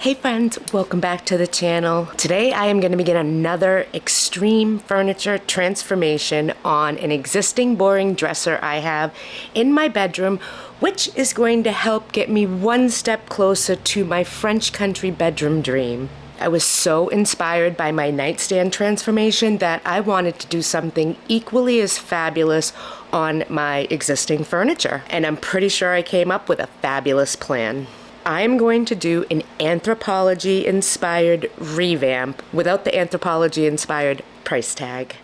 Hey friends, welcome back to the channel. Today I am going to begin another extreme furniture transformation on an existing boring dresser I have in my bedroom, which is going to help get me one step closer to my French country bedroom dream. I was so inspired by my nightstand transformation that I wanted to do something equally as fabulous on my existing furniture, and I'm pretty sure I came up with a fabulous plan. I'm going to do an Anthropologie-inspired revamp without the Anthropologie-inspired price tag.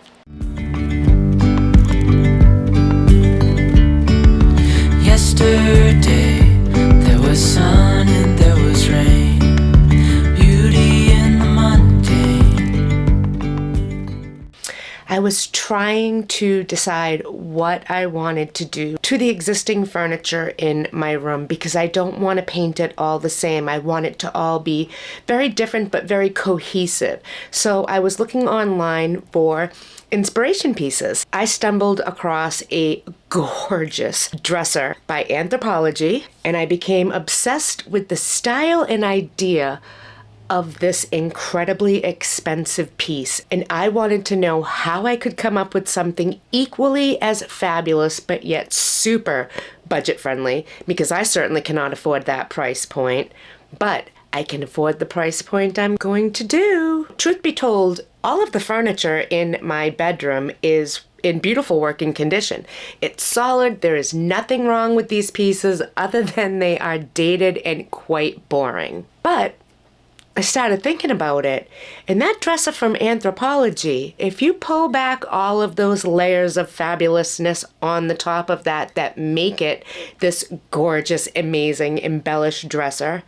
Yesterday, there was sun and there was rain, beauty in the mundane. I was trying to decide what I wanted to do to the existing furniture in my room because I don't want to paint it all the same. I want it to all be very different but very cohesive. So I was looking online for inspiration pieces. I stumbled across a gorgeous dresser by Anthropologie, and I became obsessed with the style and idea of this incredibly expensive piece, and I wanted to know how I could come up with something equally as fabulous but yet super budget friendly, because I certainly cannot afford that price point, but I can afford the price point I'm going to do. Truth be told, all of the furniture in my bedroom is in beautiful working condition. It's solid. There is nothing wrong with these pieces other than they are dated and quite boring. But I started thinking about it, and that dresser from Anthropologie, if you pull back all of those layers of fabulousness on the top of that make it this gorgeous, amazing, embellished dresser,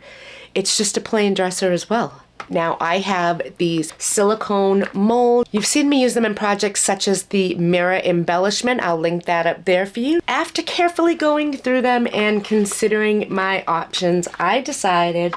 it's just a plain dresser as well. Now I have these silicone molds. You've seen me use them in projects such as the mirror embellishment. I'll link that up there for you. After carefully going through them and considering my options, I decided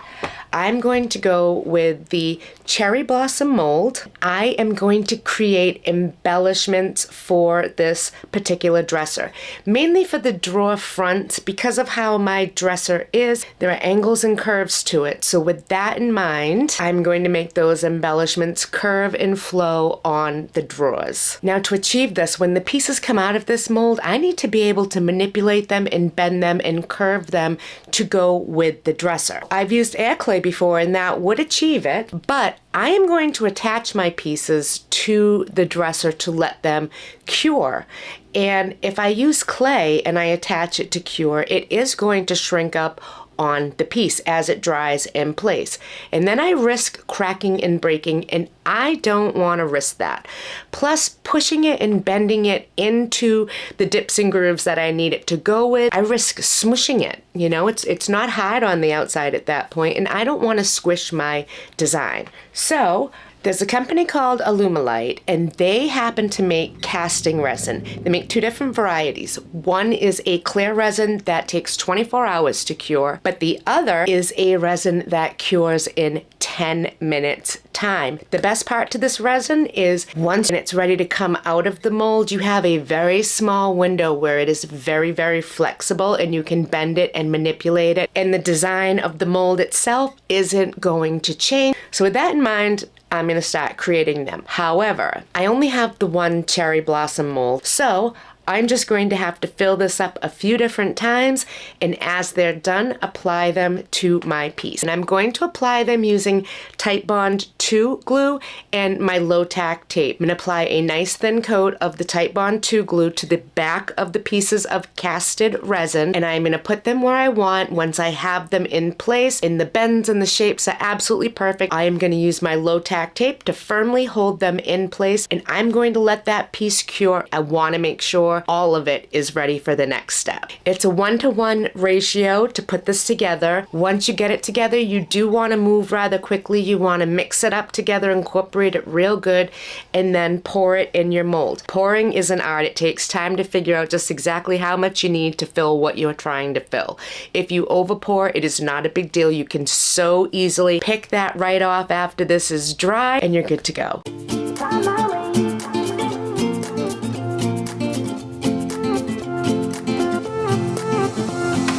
I'm going to go with the cherry blossom mold. I am going to create embellishments for this particular dresser, mainly for the drawer front. Because of how my dresser is, there are angles and curves to it. So with that in mind, I'm going to make those embellishments curve and flow on the drawers. Now to achieve this, when the pieces come out of this mold, I need to be able to manipulate them and bend them and curve them to go with the dresser. I've used air clay before and that would achieve it, but I am going to attach my pieces to the dresser to let them cure. And if I use clay and I attach it to cure, it is going to shrink up on the piece as it dries in place. And then I risk cracking and breaking, and I don't want to risk that. Plus, pushing it and bending it into the dips and grooves that I need it to go with, I risk smushing it. You know, it's not hard on the outside at that point, and I don't want to squish my design. So there's a company called Alumilite, and they happen to make casting resin. They make two different varieties. One is a clear resin that takes 24 hours to cure, but the other is a resin that cures in 10 minutes time. The best part to this resin is once it's ready to come out of the mold, you have a very small window where it is very, very flexible and you can bend it and manipulate it, and the design of the mold itself isn't going to change. So with that in mind, I'm going to start creating them. However, I only have the one cherry blossom mold, so I'm just going to have to fill this up a few different times, and as they're done, apply them to my piece. And I'm going to apply them using Titebond 2 glue and my low-tack tape. I'm going to apply a nice thin coat of the Titebond 2 glue to the back of the pieces of casted resin, and I'm going to put them where I want. Once I have them in place and the bends and the shapes are absolutely perfect, I am going to use my low-tack tape to firmly hold them in place, and I'm going to let that piece cure. I want to make sure all of it is ready for the next step. It's a 1-to-1 ratio to put this together. Once you get it together, you do want to move rather quickly. You want to mix it up together, incorporate it real good, and then pour it in your mold. Pouring is an art. It takes time to figure out just exactly how much you need to fill what you're trying to fill. If you overpour, it is not a big deal. You can so easily pick that right off after this is dry, and you're good to go.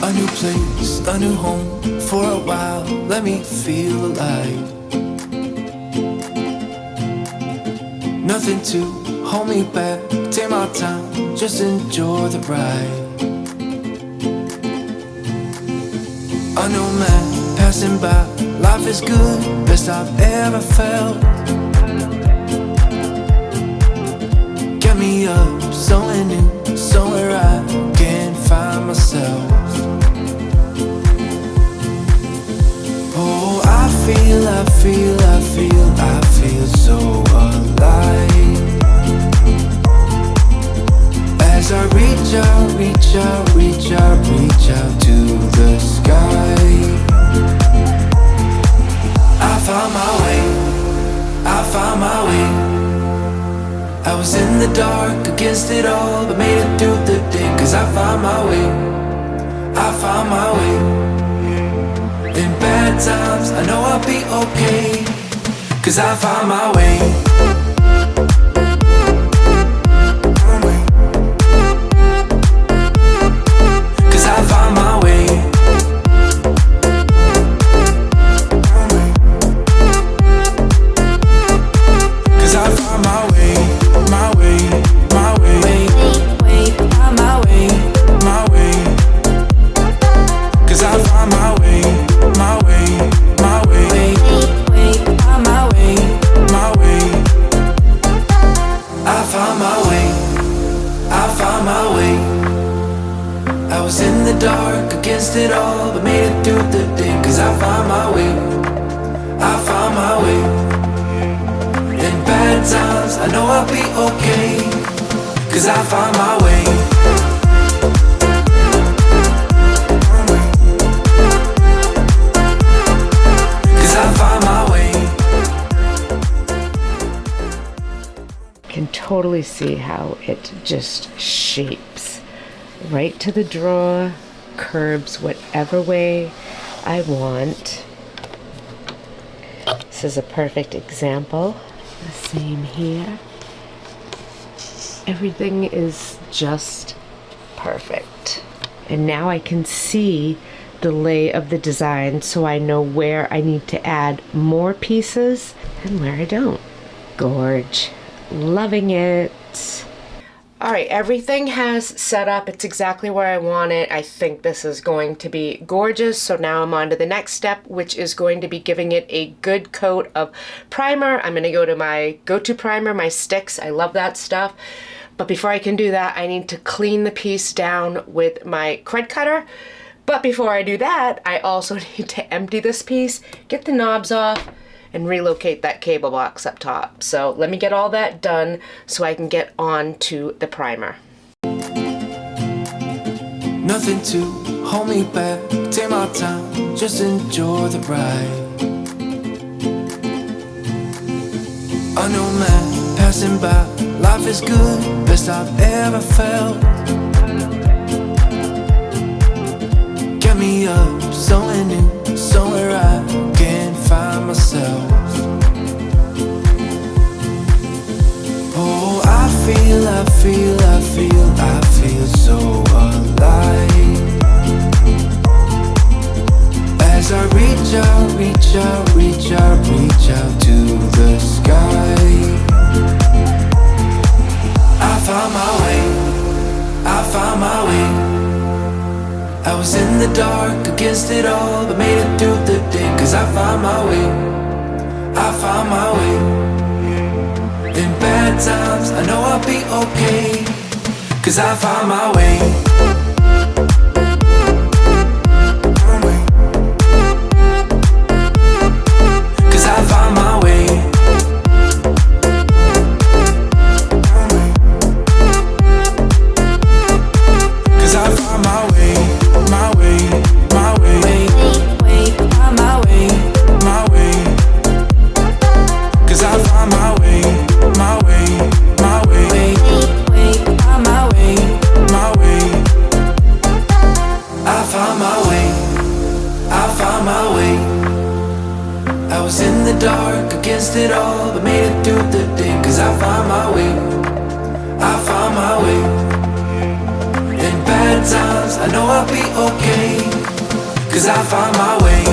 A new place, a new home, for a while, let me feel alive. Nothing to hold me back, take my time, just enjoy the ride. Unknown man passing by, life is good, best I've ever felt. Get me up, somewhere new, somewhere I can find myself. Oh, I feel so alive. As I reach out to the sky. I found my way. I was in the dark against it all, but made it through the day. Cause I found my way. In bad times, I know I'll be okay. Cause I found my way. Cause I found my way. Cause I found my way. My way. Find my way. Cause I found my way. My way. Find my way. I found my way. I was in the dark against it all, but made it through the day. Cause I found my way. In bad times, I know I'll be okay. Cause I found my way. Cause I found my way. Can totally see how it just shapes right to the drawer, curbs whatever way I want. This is a perfect example. The same here. Everything is just perfect. And now I can see the lay of the design, so I know where I need to add more pieces and where I don't. Gorge. Loving it. All right, everything has set up. It's exactly where I want it. I think this is going to be gorgeous. So now I'm on to the next step, which is going to be giving it a good coat of primer. I'm going to go to my go-to primer, my sticks. I love that stuff. But before I can do that, I need to clean the piece down with my cred cutter. But before I do that, I also need to empty this piece, get the knobs off, and relocate that cable box up top. So let me get all that done so I can get on to the primer. Nothing to hold me back, take my time, just enjoy the ride. Unknown man passing by, life is good, best I've ever felt. Get me up, somewhere new, somewhere I can find myself. Oh, I feel so alive. As I reach out to the sky. I found my way. I was in the dark against it all, but made it through the day. Cause I found my way. In bad times, I know I'll be okay. Cause I found my way. Cause I found my way. Cause I found my way. My way. Find my way. Cause I found my way. My way. Find my way. I found my way. I was in the dark against it all, but made it through the day. Cause I found my way. In bad times, I know I'll be okay. 'cause I find my way.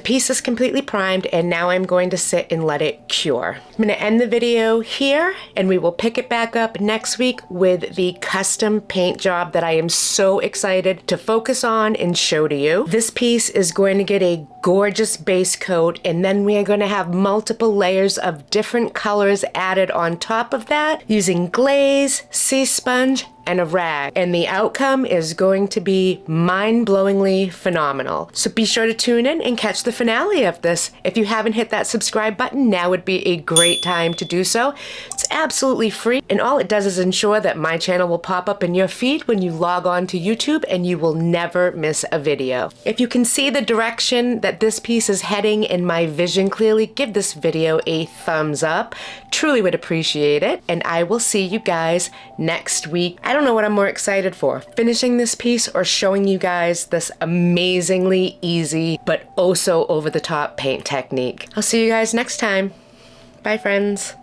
Piece is completely primed, and now I'm going to sit and let it cure. I'm going to end the video here, and we will pick it back up next week with the custom paint job that I am so excited to focus on and show to you. This piece is going to get a gorgeous base coat, and then we are going to have multiple layers of different colors added on top of that using glaze, sea sponge, and a rag, and the outcome is going to be mind-blowingly phenomenal. So be sure to tune in and catch the finale of this. If you haven't hit that subscribe button, now would be a great time to do so. It's absolutely free, and all it does is ensure that my channel will pop up in your feed when you log on to YouTube, and you will never miss a video. If you can see the direction that this piece is heading in my vision clearly, give this video a thumbs up. Truly would appreciate it, and I will see you guys next week. I don't know what I'm more excited for, finishing this piece or showing you guys this amazingly easy but oh so over the top paint technique. I'll see you guys next time. Bye, friends.